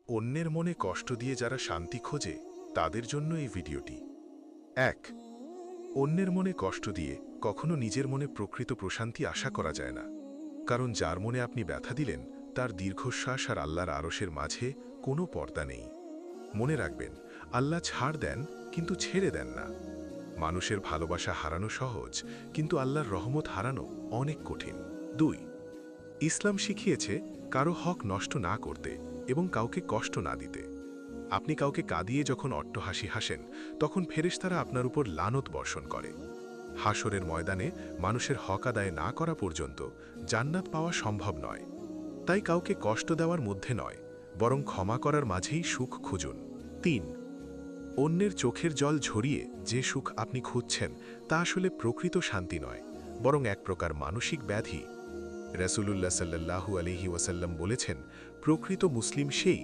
অন্যের মনে কষ্ট দিয়ে যারা শান্তি খোঁজে তাদের জন্য এই ভিডিওটি। ১। অন্যের মনে কষ্ট দিয়ে কখনো নিজের মনে প্রকৃত প্রশান্তি আশা করা যায় না। কারণ যার মনে আপনি ব্যথা দিলেন তার দীর্ঘশ্বাস আর আল্লাহর আরশের মাঝে কোনো পর্দা নেই। মনে রাখবেন, আল্লাহ ছাড় দেন কিন্তু ছেড়ে দেন না। মানুষের ভালোবাসা হারানো সহজ, কিন্তু আল্লাহর রহমত হারানো অনেক কঠিন। ২। ইসলাম শিখিয়েছে কারো হক নষ্ট না করতে এবং কাউকে কষ্ট না দিতে। আপনি কাউকে কাঁদিয়ে যখন অট্টহাসি হাসেন তখন ফেরেশতারা আপনার উপর লানত বর্ষণ করে। হাসরের ময়দানে মানুষের হক আদায় না করা পর্যন্ত জান্নাত পাওয়া সম্ভব নয়। তাই কাউকে কষ্ট দেওয়ার মধ্যে নয়, বরং ক্ষমা করার মাঝেই সুখ খুঁজুন। ৩। অন্যের চোখের জল ঝরিয়ে যে সুখ আপনি খুঁজছেন তা আসলে প্রকৃত শান্তি নয়, বরং এক প্রকার মানসিক ব্যাধি। রাসূলুল্লাহ সাল্লাল্লাহু আলাইহি ওয়াসাল্লাম বলেছেন, প্রকৃত মুসলিম সেই